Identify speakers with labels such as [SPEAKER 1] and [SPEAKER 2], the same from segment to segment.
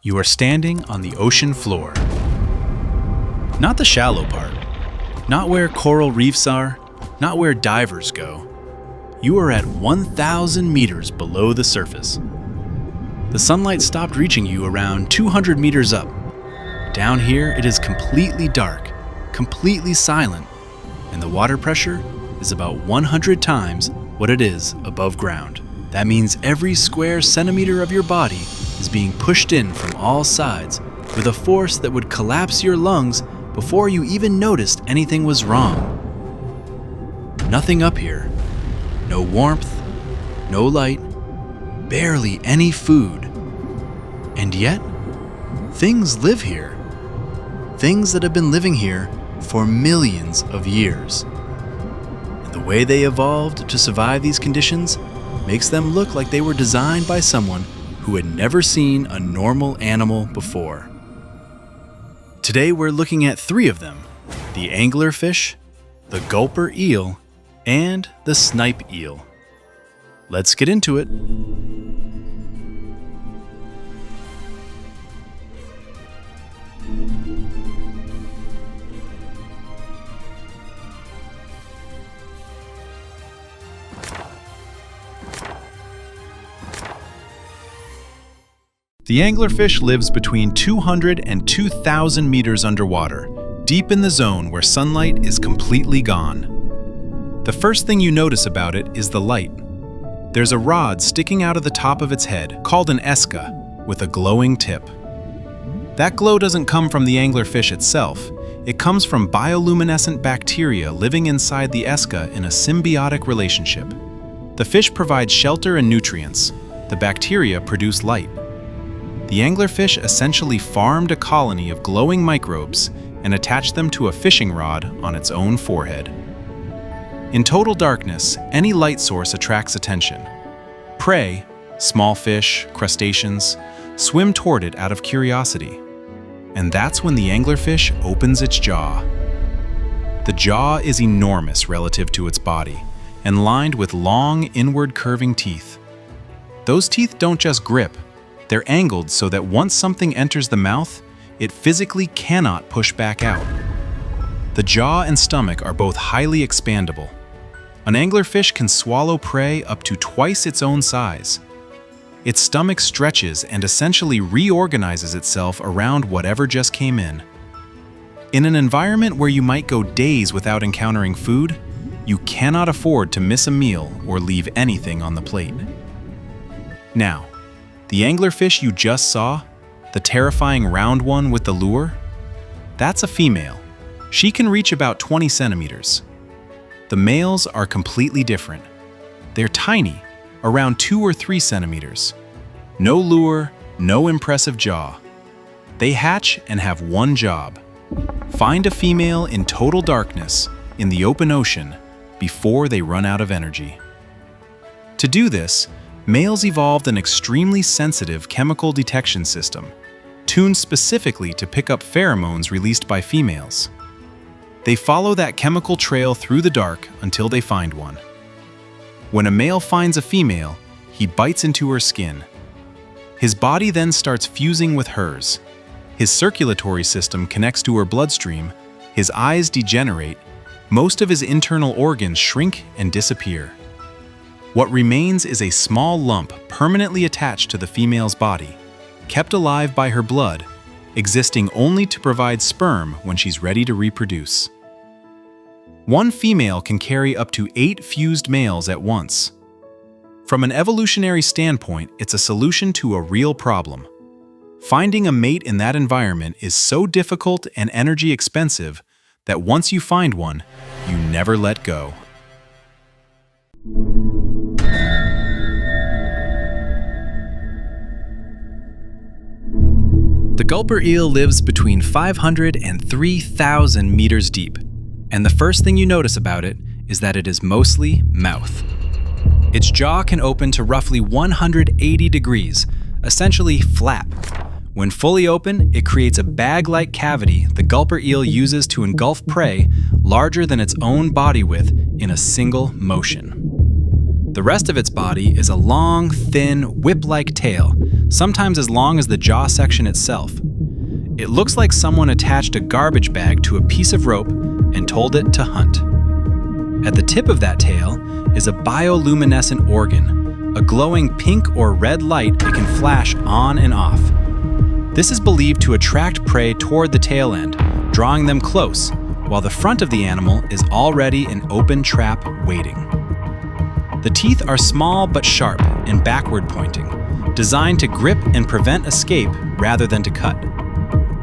[SPEAKER 1] You are standing on the ocean floor. Not the shallow part, not where coral reefs are, not where divers go. You are at 1,000 meters below the surface. The sunlight stopped reaching you around 200 meters up. Down here, it is completely dark, completely silent, and the water pressure is about 100 times what it is above ground. That means every square centimeter of your body is being pushed in from all sides with a force that would collapse your lungs before you even noticed anything was wrong. Nothing up here. No warmth, no light, barely any food. And yet, things live here. Things that have been living here for millions of years. And the way they evolved to survive these conditions makes them look like they were designed by someone who had never seen a normal animal before. Today we're looking at 3 of them: the anglerfish, the gulper eel, and the snipe eel. Let's get into it. The anglerfish lives between 200 and 2,000 meters underwater, deep in the zone where sunlight is completely gone. The first thing you notice about it is the light. There's a rod sticking out of the top of its head, called an esca, with a glowing tip. That glow doesn't come from the anglerfish itself. It comes from bioluminescent bacteria living inside the esca in a symbiotic relationship. The fish provides shelter and nutrients. The bacteria produce light. The anglerfish essentially farmed a colony of glowing microbes and attached them to a fishing rod on its own forehead. In total darkness, any light source attracts attention. Prey, small fish, crustaceans, swim toward it out of curiosity. And that's when the anglerfish opens its jaw. The jaw is enormous relative to its body and lined with long, inward curving teeth. Those teeth don't just grip. They're angled so that once something enters the mouth, it physically cannot push back out. The jaw and stomach are both highly expandable. An anglerfish can swallow prey up to twice its own size. Its stomach stretches and essentially reorganizes itself around whatever just came in. In an environment where you might go days without encountering food, you cannot afford to miss a meal or leave anything on the plate. Now, the anglerfish you just saw, the terrifying round one with the lure, that's a female. She can reach about 20 centimeters. The males are completely different. They're tiny, around 2 or 3 centimeters. No lure, no impressive jaw. They hatch and have one job: find a female in total darkness in the open ocean before they run out of energy. To do this, males evolved an extremely sensitive chemical detection system, tuned specifically to pick up pheromones released by females. They follow that chemical trail through the dark until they find one. When a male finds a female, he bites into her skin. His body then starts fusing with hers. His circulatory system connects to her bloodstream, his eyes degenerate, most of his internal organs shrink and disappear. What remains is a small lump permanently attached to the female's body, kept alive by her blood, existing only to provide sperm when she's ready to reproduce. One female can carry up to 8 fused males at once. From an evolutionary standpoint, it's a solution to a real problem. Finding a mate in that environment is so difficult and energy expensive that once you find one, you never let go. The gulper eel lives between 500 and 3,000 meters deep, and the first thing you notice about it is that it is mostly mouth. Its jaw can open to roughly 180 degrees, essentially flap. When fully open, it creates a bag-like cavity the gulper eel uses to engulf prey larger than its own body width in a single motion. The rest of its body is a long, thin, whip-like tail, sometimes as long as the jaw section itself. It looks like someone attached a garbage bag to a piece of rope and told it to hunt. At the tip of that tail is a bioluminescent organ, a glowing pink or red light that can flash on and off. This is believed to attract prey toward the tail end, drawing them close, while the front of the animal is already an open trap waiting. The teeth are small but sharp and backward pointing, designed to grip and prevent escape rather than to cut.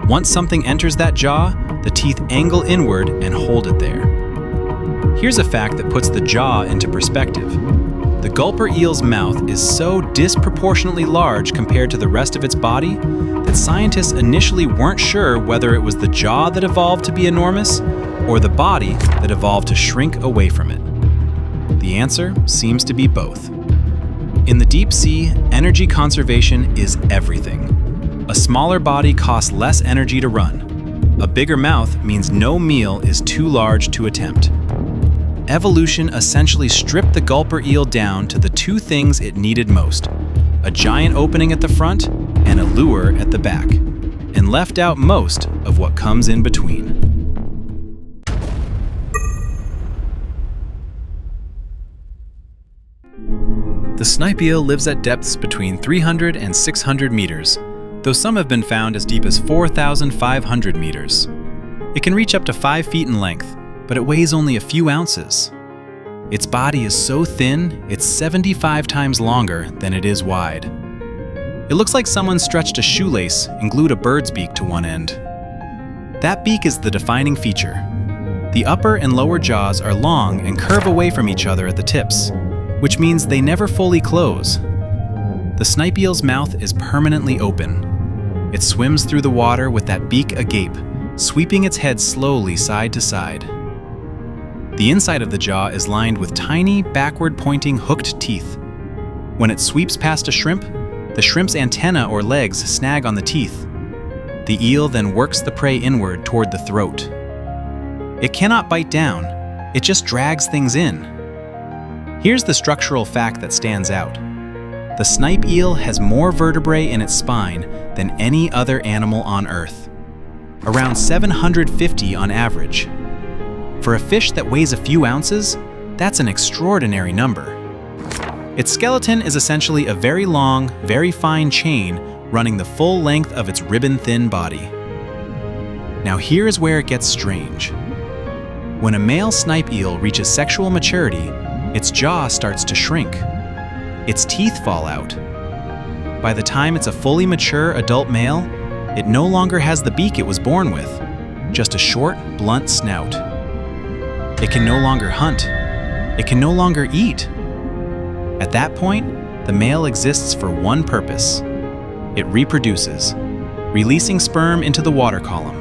[SPEAKER 1] Once something enters that jaw, the teeth angle inward and hold it there. Here's a fact that puts the jaw into perspective. The gulper eel's mouth is so disproportionately large compared to the rest of its body that scientists initially weren't sure whether it was the jaw that evolved to be enormous or the body that evolved to shrink away from it. The answer seems to be both. In the deep sea, energy conservation is everything. A smaller body costs less energy to run. A bigger mouth means no meal is too large to attempt. Evolution essentially stripped the gulper eel down to the two things it needed most: a giant opening at the front and a lure at the back, and left out most of what comes in between. The snipe eel lives at depths between 300 and 600 meters, though some have been found as deep as 4,500 meters. It can reach up to 5 feet in length, but it weighs only a few ounces. Its body is so thin, it's 75 times longer than it is wide. It looks like someone stretched a shoelace and glued a bird's beak to one end. That beak is the defining feature. The upper and lower jaws are long and curve away from each other at the tips, which means they never fully close. The snipe eel's mouth is permanently open. It swims through the water with that beak agape, sweeping its head slowly side to side. The inside of the jaw is lined with tiny, backward-pointing hooked teeth. When it sweeps past a shrimp, the shrimp's antenna or legs snag on the teeth. The eel then works the prey inward toward the throat. It cannot bite down, it just drags things in. Here's the structural fact that stands out. The snipe eel has more vertebrae in its spine than any other animal on Earth. Around 750 on average. For a fish that weighs a few ounces, that's an extraordinary number. Its skeleton is essentially a very long, very fine chain running the full length of its ribbon-thin body. Now here's where it gets strange. When a male snipe eel reaches sexual maturity, its jaw starts to shrink. Its teeth fall out. By the time it's a fully mature adult male, it no longer has the beak it was born with, just a short, blunt snout. It can no longer hunt. It can no longer eat. At that point, the male exists for one purpose. It reproduces, releasing sperm into the water column,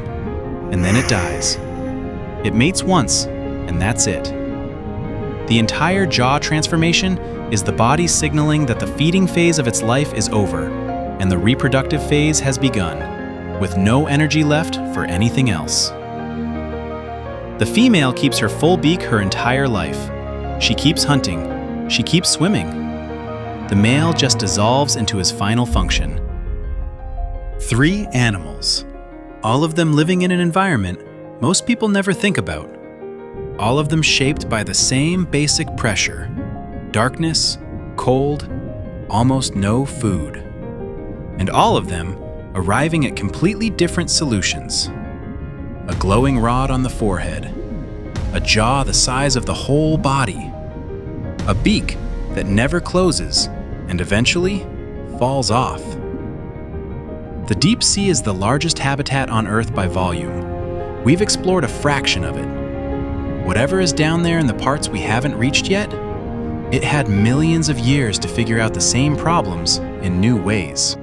[SPEAKER 1] and then it dies. It mates once, and that's it. The entire jaw transformation is the body signaling that the feeding phase of its life is over, and the reproductive phase has begun, with no energy left for anything else. The female keeps her full beak her entire life. She keeps hunting. She keeps swimming. The male just dissolves into his final function. 3 animals, all of them living in an environment most people never think about. All of them shaped by the same basic pressure: darkness, cold, almost no food. And all of them arriving at completely different solutions. A glowing rod on the forehead, a jaw the size of the whole body, a beak that never closes and eventually falls off. The deep sea is the largest habitat on Earth by volume. We've explored a fraction of it. Whatever is down there in the parts we haven't reached yet, it had millions of years to figure out the same problems in new ways.